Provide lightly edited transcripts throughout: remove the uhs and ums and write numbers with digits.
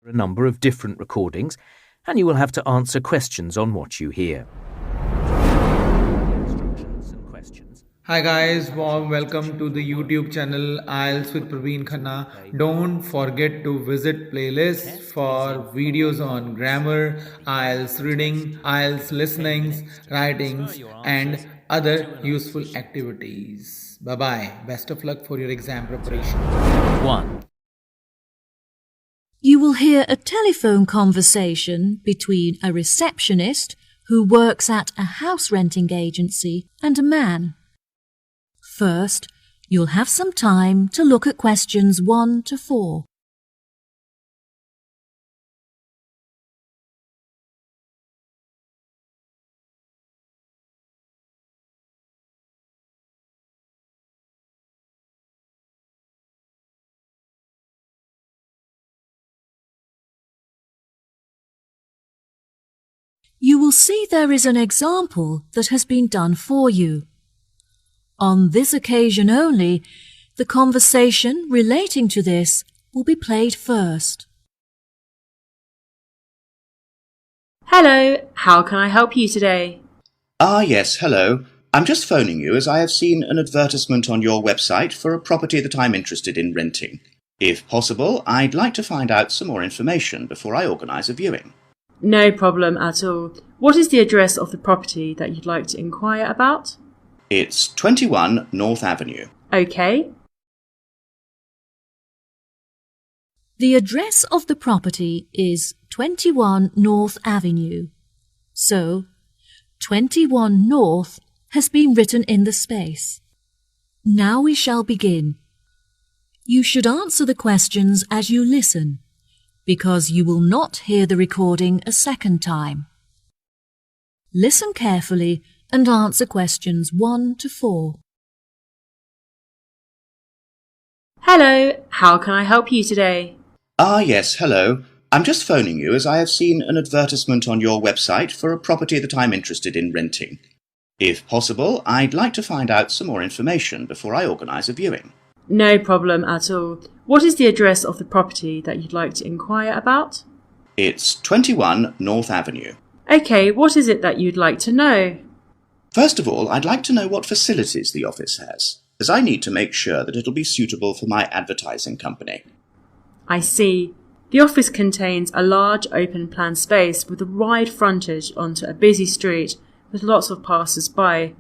a number of different recordings, and you will have to answer questions on what you hear. Instructions and questions. Hi guys, warm welcome to the YouTube channel Ielts with Praveen Khanna. Don't forget to visit playlists for videos on grammar, Ielts reading, Ielts listenings, writings and other useful activities. Bye bye. Best of luck for your exam preparation. 1. You will hear a telephone conversation between a receptionist who works at a house renting agency and a man. First, you'll have some time to look at questions 1 to 4. You will see there is an example that has been done for you. On this occasion only, the conversation relating to this will be played first. Hello, how can I help you today? Yes, hello. I'm just phoning you as I have seen an advertisement on your website for a property that I'm interested in renting. If possible, I'd like to find out some more information before I organise a viewing. No problem at all. What is the address of the property that you'd like to inquire about? It's 21 North Avenue. Okay. The address of the property is 21 North Avenue. So, 21 North has been written in the space. Now we shall begin. You should answer the questions as you listen, because you will not hear the recording a second time. Listen carefully and answer questions 1 to 4. Hello, how can I help you today? Yes, hello. I'm just phoning you as I have seen an advertisement on your website for a property that I'm interested in renting. If possible, I'd like to find out some more information before I organise a viewing. No problem at all. What is the address of the property that you'd like to inquire about? It's 21 North Avenue. Okay, what is it that you'd like to know? First of all, I'd like to know what facilities the office has, as I need to make sure that it'll be suitable for my advertising company. I see. The office contains a large open-plan space with a wide frontage onto a busy street with lots of passers-by.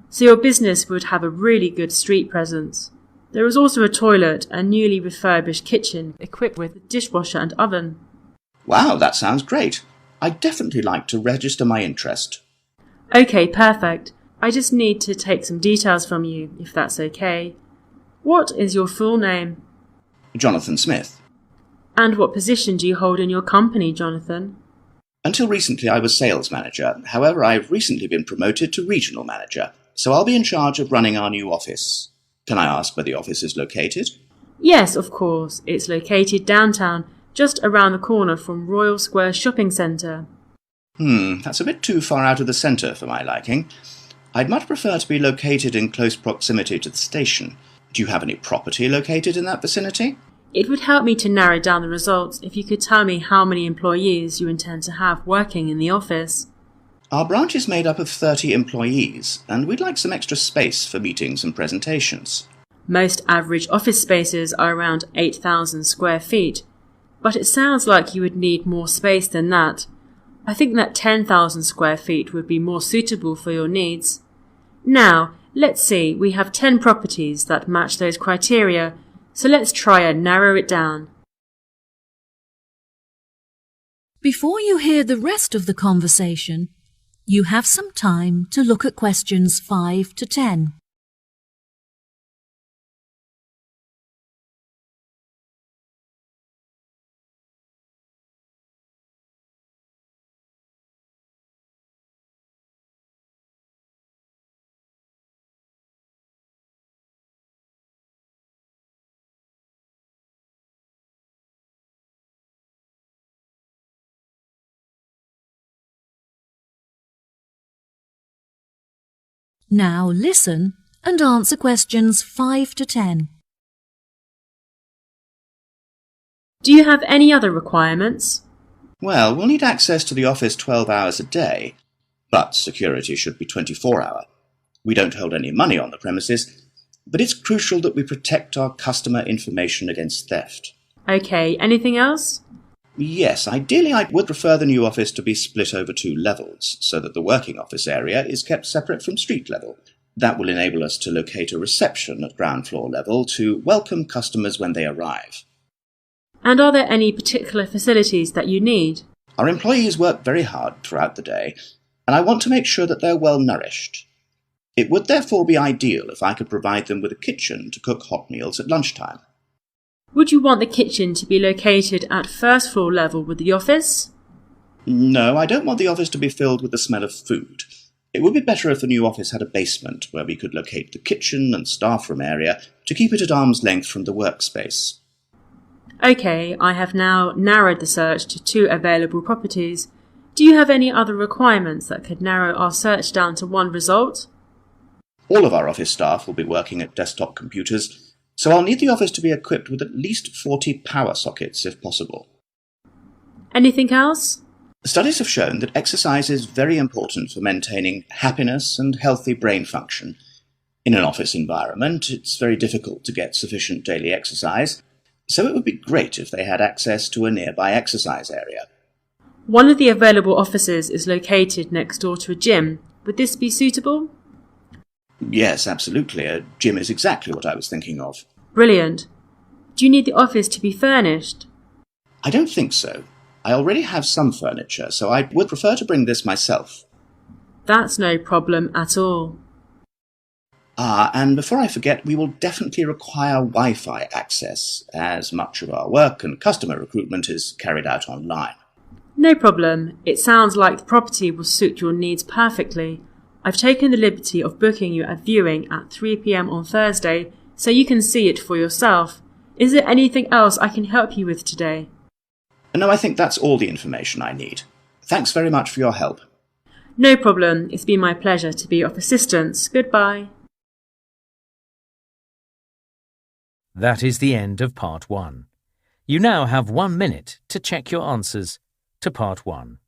So your business would have a really good street presence. There is also a toilet and newly refurbished kitchen equipped with a dishwasher and oven. Wow, that sounds great. I'd definitely like to register my interest. Okay, perfect. I just need to take some details from you, if that's okay. What is your full name? Jonathan Smith. And what position do you hold in your company, Jonathan? Until recently I was sales manager. However, I've recently been promoted to regional manager, so I'll be in charge of running our new office. Can I ask where the office is located? Yes, of course. It's located downtown, just around the corner from Royal Square Shopping Centre. That's a bit too far out of the centre for my liking. I'd much prefer to be located in close proximity to the station. Do you have any property located in that vicinity? It would help me to narrow down the results if you could tell me how many employees you intend to have working in the office. Our branch is made up of 30 employees, and we'd like some extra space for meetings and presentations. Most average office spaces are around 8,000 square feet, but it sounds like you would need more space than that. I think that 10,000 square feet would be more suitable for your needs. Now, let's see, we have 10 properties that match those criteria, so let's try and narrow it down. Before you hear the rest of the conversation, you have some time to look at questions 5 to 10. Now listen and answer questions 5 to 10. Do you have any other requirements? Well, we'll need access to the office 12 hours a day, but security should be 24-hour. We don't hold any money on the premises, but it's crucial that we protect our customer information against theft. Okay, anything else? Yes, ideally I would prefer the new office to be split over 2 levels, so that the working office area is kept separate from street level. That will enable us to locate a reception at ground floor level to welcome customers when they arrive. And are there any particular facilities that you need? Our employees work very hard throughout the day, and I want to make sure that they're well nourished. It would therefore be ideal if I could provide them with a kitchen to cook hot meals at lunchtime. Would you want the kitchen to be located at first floor level with the office? No, I don't want the office to be filled with the smell of food. It would be better if the new office had a basement where we could locate the kitchen and staff room area to keep it at arm's length from the workspace. Okay, I have now narrowed the search to 2 available properties. Do you have any other requirements that could narrow our search down to 1 result? All of our office staff will be working at desktop computers, so I'll need the office to be equipped with at least 40 power sockets if possible. Anything else? Studies have shown that exercise is very important for maintaining happiness and healthy brain function. In an office environment, it's very difficult to get sufficient daily exercise, so it would be great if they had access to a nearby exercise area. One of the available offices is located next door to a gym. Would this be suitable? Yes, absolutely. A gym is exactly what I was thinking of. Brilliant. Do you need the office to be furnished? I don't think so. I already have some furniture, so I would prefer to bring this myself. That's no problem at all. And before I forget, we will definitely require Wi-Fi access, as much of our work and customer recruitment is carried out online. No problem. It sounds like the property will suit your needs perfectly. I've taken the liberty of booking you a viewing at 3 p.m. on Thursday, so you can see it for yourself. Is there anything else I can help you with today? No, I think that's all the information I need. Thanks very much for your help. No problem. It's been my pleasure to be of assistance. Goodbye. That is the end of Part 1. You now have 1 minute to check your answers to Part 1.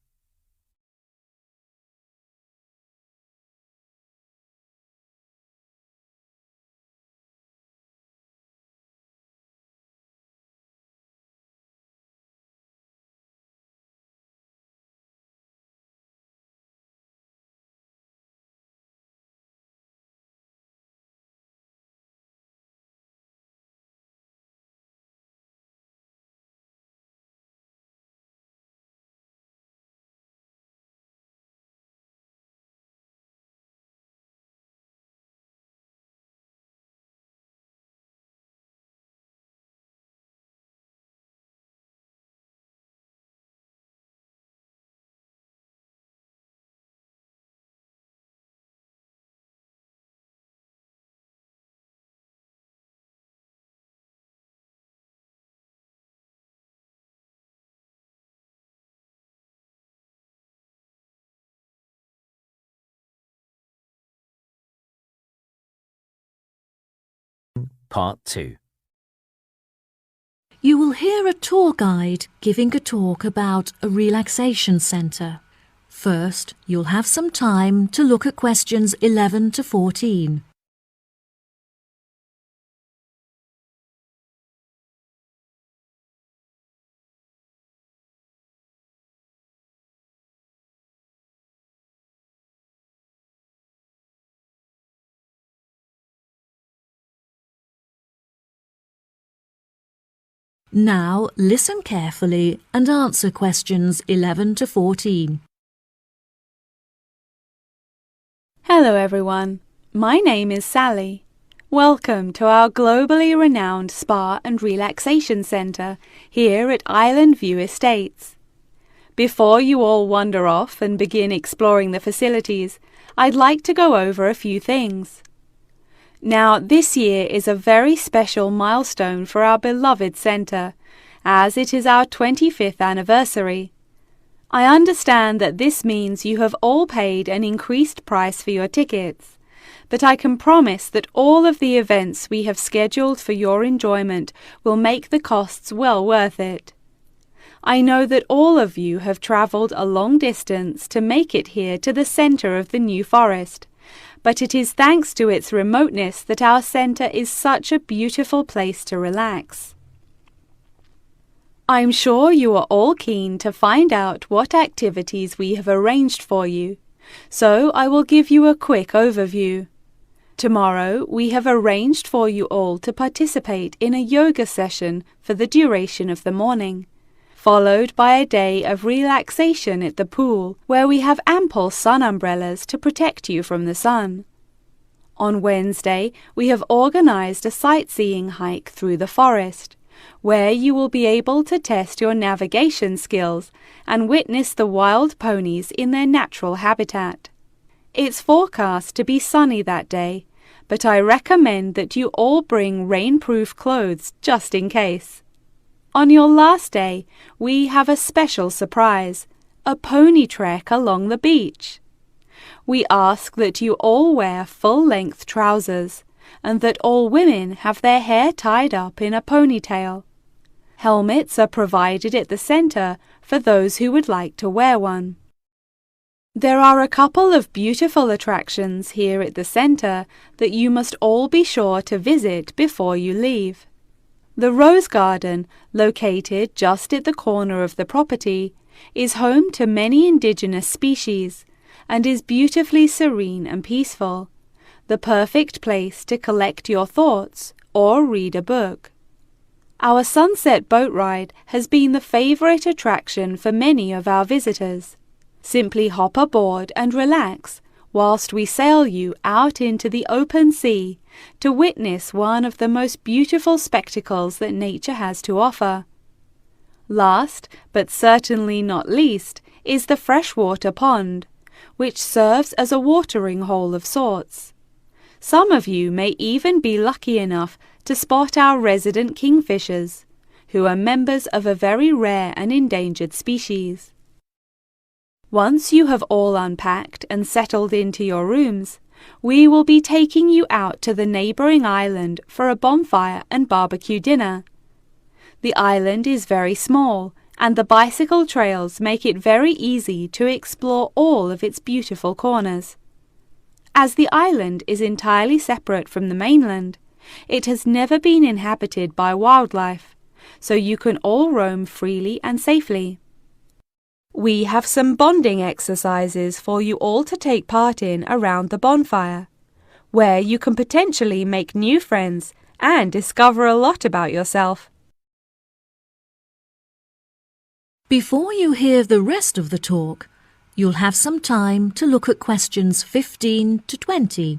Part 2. You will hear a tour guide giving a talk about a relaxation centre. First, you'll have some time to look at questions 11 to 14. Now listen carefully and answer questions 11 to 14. Hello everyone, my name is Sally. Welcome to our globally renowned spa and relaxation centre here at Island View Estates. Before you all wander off and begin exploring the facilities, I'd like to go over a few things. Now, this year is a very special milestone for our beloved centre, as it is our 25th anniversary. I understand that this means you have all paid an increased price for your tickets, but I can promise that all of the events we have scheduled for your enjoyment will make the costs well worth it. I know that all of you have travelled a long distance to make it here to the centre of the New Forest, but it is thanks to its remoteness that our centre is such a beautiful place to relax. I'm sure you are all keen to find out what activities we have arranged for you, so I will give you a quick overview. Tomorrow we have arranged for you all to participate in a yoga session for the duration of the morning, followed by a day of relaxation at the pool, where we have ample sun umbrellas to protect you from the sun. On Wednesday, we have organized a sightseeing hike through the forest, where you will be able to test your navigation skills and witness the wild ponies in their natural habitat. It's forecast to be sunny that day, but I recommend that you all bring rainproof clothes just in case. On your last day, we have a special surprise, a pony trek along the beach. We ask that you all wear full-length trousers and that all women have their hair tied up in a ponytail. Helmets are provided at the centre for those who would like to wear one. There are a couple of beautiful attractions here at the centre that you must all be sure to visit before you leave. The Rose Garden, located just at the corner of the property, is home to many indigenous species and is beautifully serene and peaceful, the perfect place to collect your thoughts or read a book. Our sunset boat ride has been the favourite attraction for many of our visitors. Simply hop aboard and relax whilst we sail you out into the open sea to witness one of the most beautiful spectacles that nature has to offer. Last, but certainly not least, is the freshwater pond, which serves as a watering hole of sorts. Some of you may even be lucky enough to spot our resident kingfishers, who are members of a very rare and endangered species. Once you have all unpacked and settled into your rooms, we will be taking you out to the neighbouring island for a bonfire and barbecue dinner. The island is very small, and the bicycle trails make it very easy to explore all of its beautiful corners. As the island is entirely separate from the mainland, it has never been inhabited by wildlife, so you can all roam freely and safely. We have some bonding exercises for you all to take part in around the bonfire, where you can potentially make new friends and discover a lot about yourself. Before you hear the rest of the talk, you'll have some time to look at questions 15 to 20.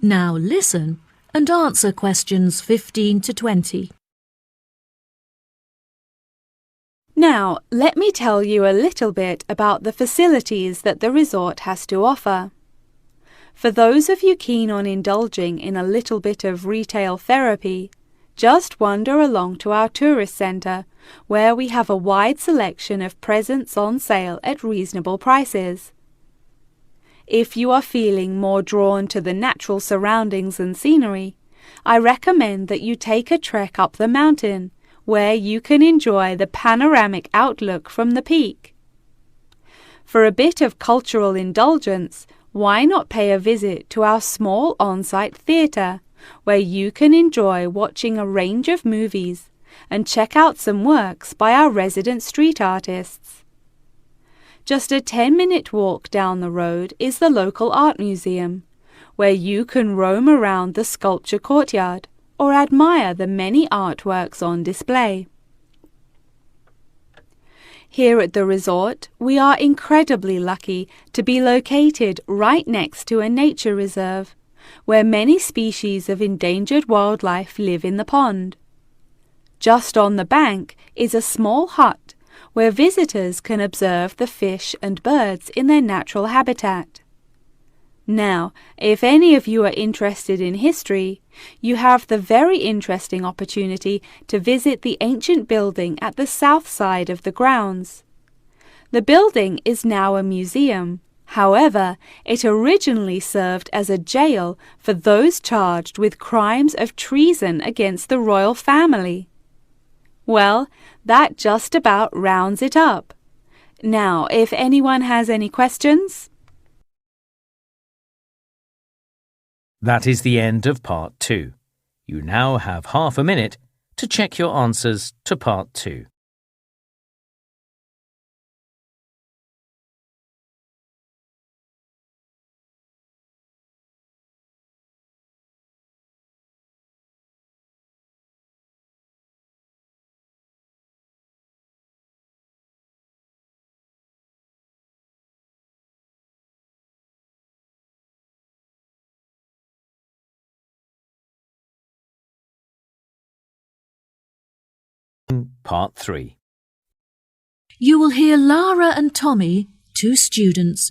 Now listen and answer questions 15 to 20. Now, let me tell you a little bit about the facilities that the resort has to offer. For those of you keen on indulging in a little bit of retail therapy, just wander along to our tourist centre, where we have a wide selection of presents on sale at reasonable prices. If you are feeling more drawn to the natural surroundings and scenery, I recommend that you take a trek up the mountain, where you can enjoy the panoramic outlook from the peak. For a bit of cultural indulgence, why not pay a visit to our small on-site theatre, where you can enjoy watching a range of movies and check out some works by our resident street artists. Just a 10-minute walk down the road is the local art museum, where you can roam around the sculpture courtyard or admire the many artworks on display. Here at the resort, we are incredibly lucky to be located right next to a nature reserve, where many species of endangered wildlife live in the pond. Just on the bank is a small hut where visitors can observe the fish and birds in their natural habitat. Now, if any of you are interested in history, you have the very interesting opportunity to visit the ancient building at the south side of the grounds. The building is now a museum. However, it originally served as a jail for those charged with crimes of treason against the royal family. Well, that just about rounds it up. Now, if anyone has any questions? That is the end of Part 2. You now have half a minute to check your answers to Part 2. Part 3. You will hear Lara and Tommy, two students,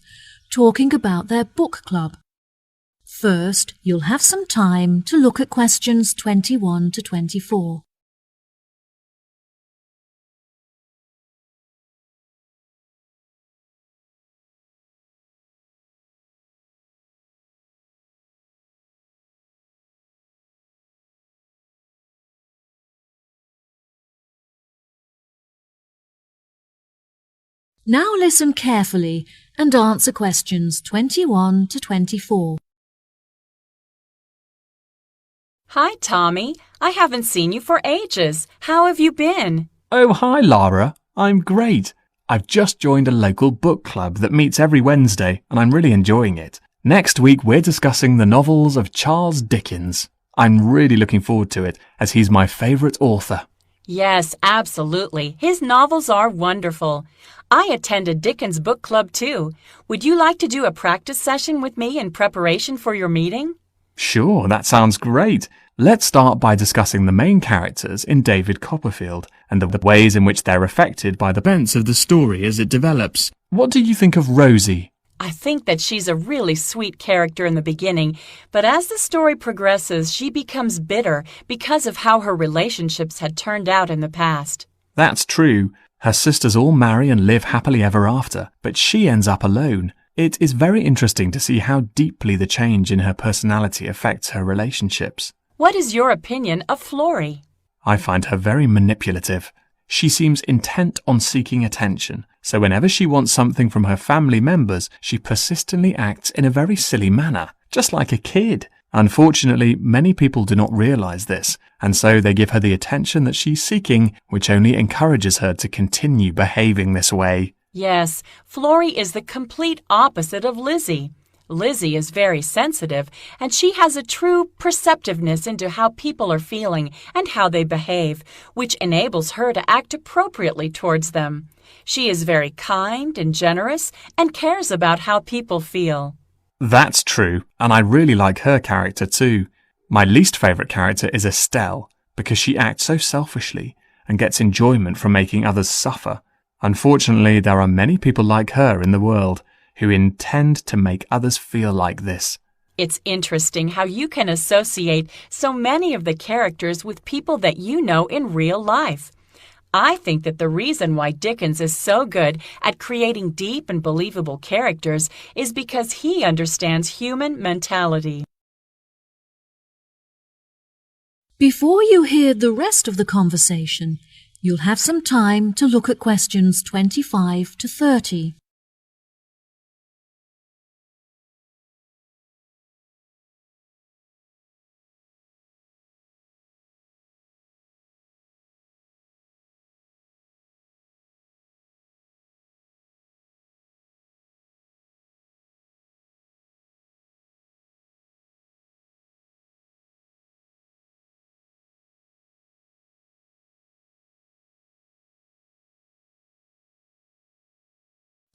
talking about their book club. First, you'll have some time to look at questions 21 to 24. Now listen carefully and answer questions 21 to 24. Hi, Tommy. I haven't seen you for ages. How have you been? Oh, hi, Lara. I'm great. I've just joined a local book club that meets every Wednesday, and I'm really enjoying it. Next week, we're discussing the novels of Charles Dickens. I'm really looking forward to it, as he's my favourite author. Yes, absolutely. His novels are wonderful. I attended Dickens Book Club too. Would you like to do a practice session with me in preparation for your meeting? Sure, that sounds great. Let's start by discussing the main characters in David Copperfield and the ways in which they're affected by the events of the story as it develops. What do you think of Rosie? I think that she's a really sweet character in the beginning, but as the story progresses, she becomes bitter because of how her relationships had turned out in the past. That's true. Her sisters all marry and live happily ever after, but she ends up alone. It is very interesting to see how deeply the change in her personality affects her relationships. What is your opinion of Florrie? I find her very manipulative. She seems intent on seeking attention, so whenever she wants something from her family members, she persistently acts in a very silly manner, just like a kid. Unfortunately, many people do not realize this, and so they give her the attention that she's seeking, which only encourages her to continue behaving this way. Yes, Florrie is the complete opposite of Lizzie. Lizzie is very sensitive, and she has a true perceptiveness into how people are feeling and how they behave, which enables her to act appropriately towards them. She is very kind and generous and cares about how people feel. That's true, and I really like her character too. My least favourite character is Estelle, because she acts so selfishly and gets enjoyment from making others suffer. Unfortunately, there are many people like her in the world who intend to make others feel like this. It's interesting how you can associate so many of the characters with people that you know in real life. I think that the reason why Dickens is so good at creating deep and believable characters is because he understands human mentality. Before you hear the rest of the conversation, you'll have some time to look at questions 25 to 30.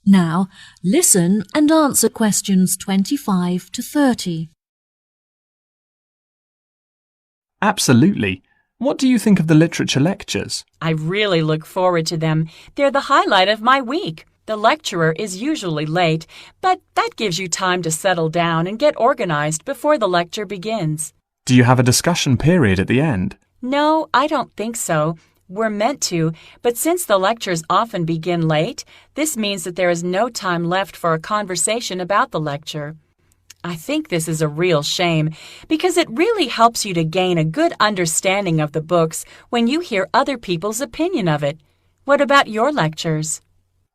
Now, listen and answer questions 25 to 30. Absolutely. What do you think of the literature lectures? I really look forward to them. They're the highlight of my week. The lecturer is usually late, but that gives you time to settle down and get organized before the lecture begins. Do you have a discussion period at the end? No, I don't think so. We're meant to, but since the lectures often begin late, this means that there is no time left for a conversation about the lecture. I think this is a real shame, because it really helps you to gain a good understanding of the books when you hear other people's opinion of it. What about your lectures?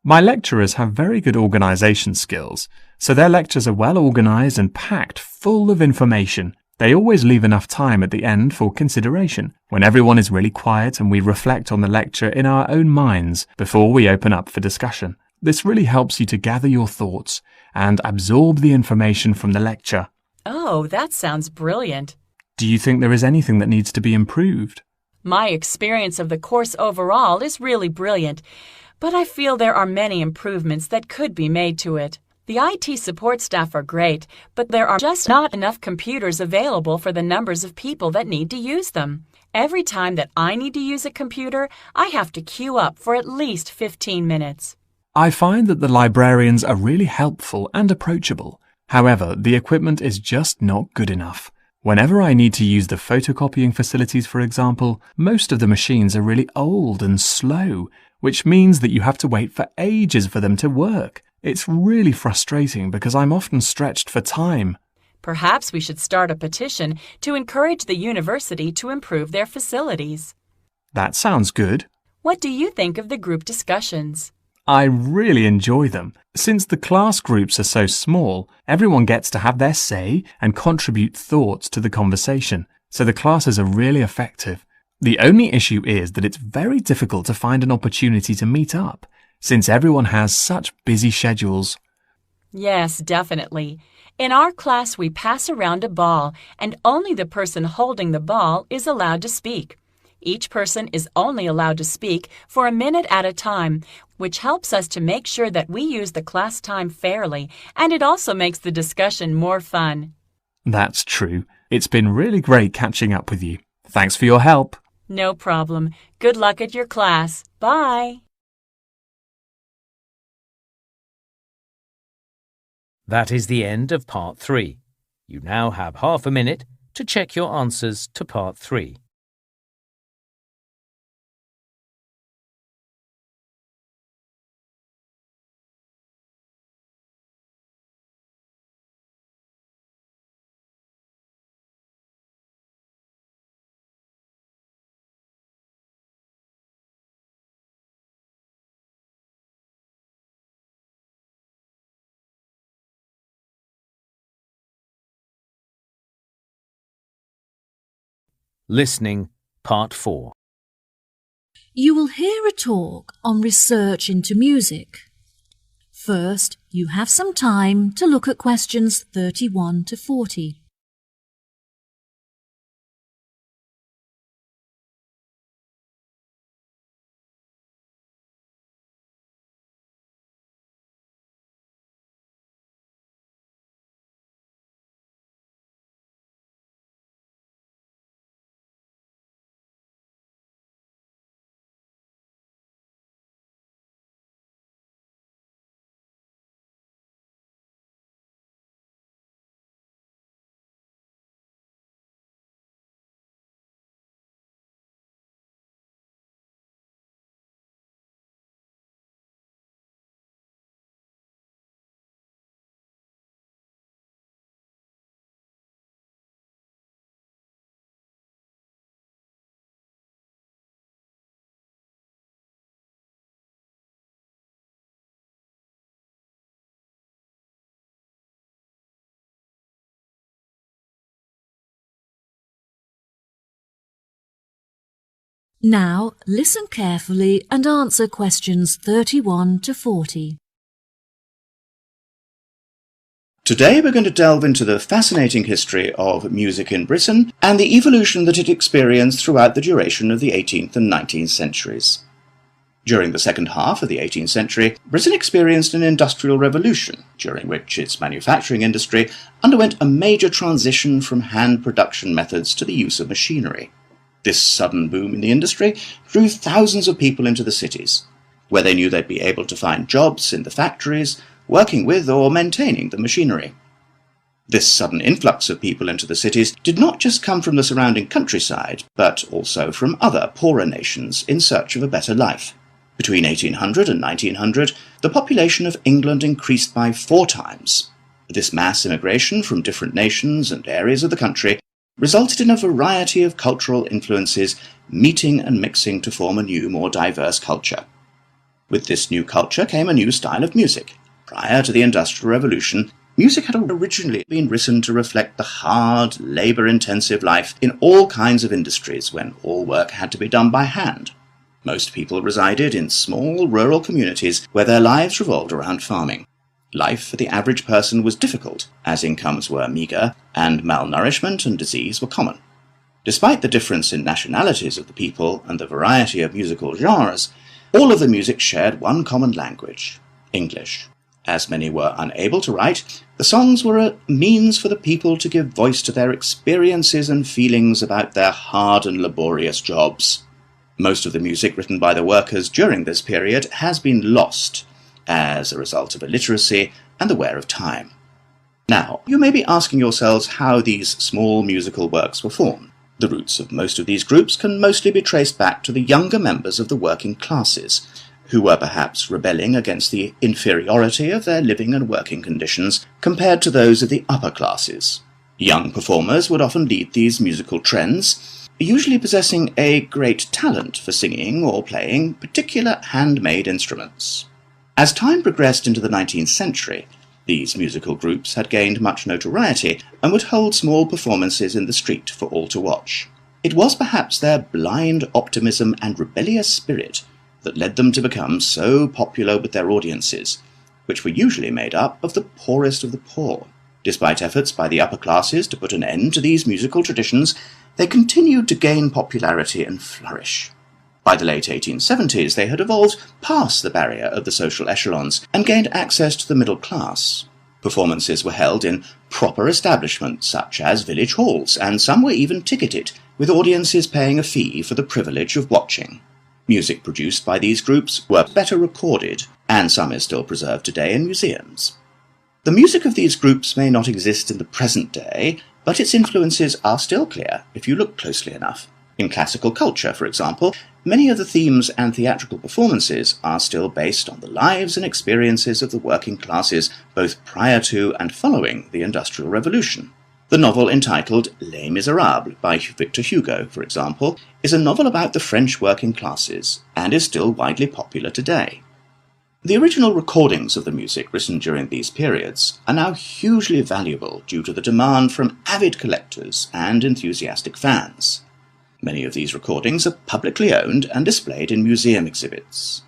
My lecturers have very good organisation skills, so their lectures are well organised and packed full of information. They always leave enough time at the end for consideration, when everyone is really quiet and we reflect on the lecture in our own minds before we open up for discussion. This really helps you to gather your thoughts and absorb the information from the lecture. Oh, that sounds brilliant. Do you think there is anything that needs to be improved? My experience of the course overall is really brilliant, but I feel there are many improvements that could be made to it. The IT support staff are great, but there are just not enough computers available for the numbers of people that need to use them. Every time that I need to use a computer, I have to queue up for at least 15 minutes. I find that the librarians are really helpful and approachable. However, the equipment is just not good enough. Whenever I need to use the photocopying facilities, for example, most of the machines are really old and slow, which means that you have to wait for ages for them to work. It's really frustrating because I'm often stretched for time. Perhaps we should start a petition to encourage the university to improve their facilities. That sounds good. What do you think of the group discussions? I really enjoy them. Since the class groups are so small, everyone gets to have their say and contribute thoughts to the conversation, so the classes are really effective. The only issue is that it's very difficult to find an opportunity to meet up, since everyone has such busy schedules. Yes, definitely. In our class, we pass around a ball, and only the person holding the ball is allowed to speak. Each person is only allowed to speak for a minute at a time, which helps us to make sure that we use the class time fairly, and it also makes the discussion more fun. That's true. It's been really great catching up with you. Thanks for your help. No problem. Good luck at your class. Bye. That is the end of Part 3. You now have half a minute to check your answers to Part 3. Listening, Part 4. You will hear a talk on research into music. First, you have some time to look at questions 31 to 40. Now, listen carefully and answer questions 31 to 40. Today we're going to delve into the fascinating history of music in Britain and the evolution that it experienced throughout the duration of the 18th and 19th centuries. During the second half of the 18th century, Britain experienced an industrial revolution, during which its manufacturing industry underwent a major transition from hand production methods to the use of machinery. This sudden boom in the industry drew thousands of people into the cities, where they knew they'd be able to find jobs in the factories, working with or maintaining the machinery. This sudden influx of people into the cities did not just come from the surrounding countryside, but also from other poorer nations in search of a better life. Between 1800 and 1900, the population of England increased by 4 times. This mass immigration from different nations and areas of the country resulted in a variety of cultural influences meeting and mixing to form a new, more diverse culture. With this new culture came a new style of music. Prior to the Industrial Revolution, music had originally been written to reflect the hard, labour-intensive life in all kinds of industries when all work had to be done by hand. Most people resided in small rural communities where their lives revolved around farming. Life for the average person was difficult, as incomes were meagre, and malnourishment and disease were common. Despite the difference in nationalities of the people and the variety of musical genres, all of the music shared one common language, English. As many were unable to write, the songs were a means for the people to give voice to their experiences and feelings about their hard and laborious jobs. Most of the music written by the workers during this period has been lost as a result of illiteracy and the wear of time. Now, you may be asking yourselves how these small musical works were formed. The roots of most of these groups can mostly be traced back to the younger members of the working classes, who were perhaps rebelling against the inferiority of their living and working conditions compared to those of the upper classes. Young performers would often lead these musical trends, usually possessing a great talent for singing or playing particular handmade instruments. As time progressed into the 19th century, these musical groups had gained much notoriety and would hold small performances in the street for all to watch. It was perhaps their blind optimism and rebellious spirit that led them to become so popular with their audiences, which were usually made up of the poorest of the poor. Despite efforts by the upper classes to put an end to these musical traditions, they continued to gain popularity and flourish. By the late 1870s, they had evolved past the barrier of the social echelons and gained access to the middle class. Performances were held in proper establishments such as village halls, and some were even ticketed, with audiences paying a fee for the privilege of watching. Music produced by these groups were better recorded, and some is still preserved today in museums. The music of these groups may not exist in the present day, but its influences are still clear if you look closely enough. In classical culture, for example, many of the themes and theatrical performances are still based on the lives and experiences of the working classes both prior to and following the Industrial Revolution. The novel entitled Les Miserables by Victor Hugo, for example, is a novel about the French working classes and is still widely popular today. The original recordings of the music written during these periods are now hugely valuable due to the demand from avid collectors and enthusiastic fans. Many of these recordings are publicly owned and displayed in museum exhibits.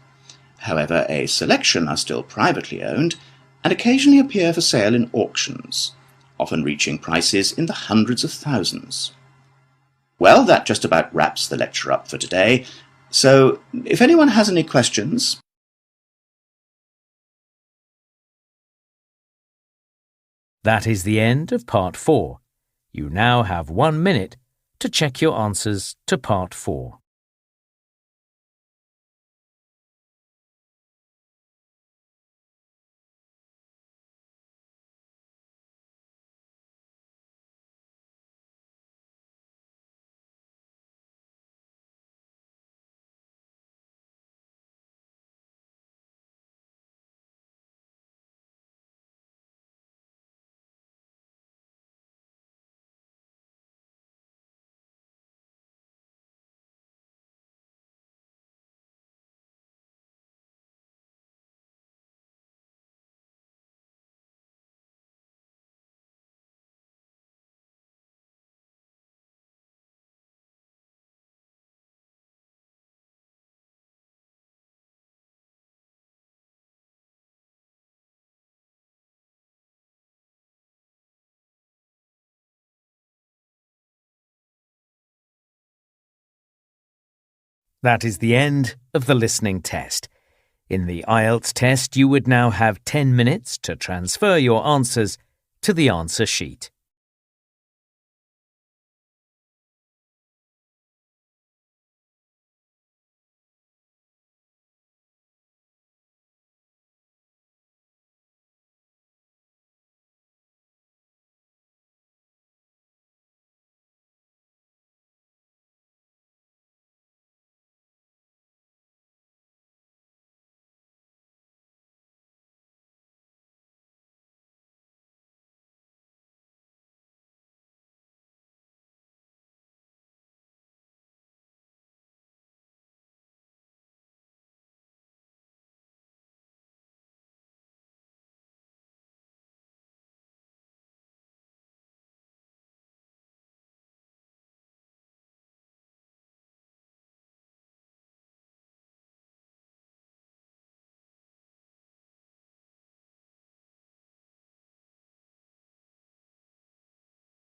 However, a selection are still privately owned and occasionally appear for sale in auctions, often reaching prices in the hundreds of thousands. Well, that just about wraps the lecture up for today, so if anyone has any questions, That is the end of Part 4. You now have 1 minute to check your answers to Part 4. That is the end of the listening test. In the Ielts test, you would now have 10 minutes to transfer your answers to the answer sheet.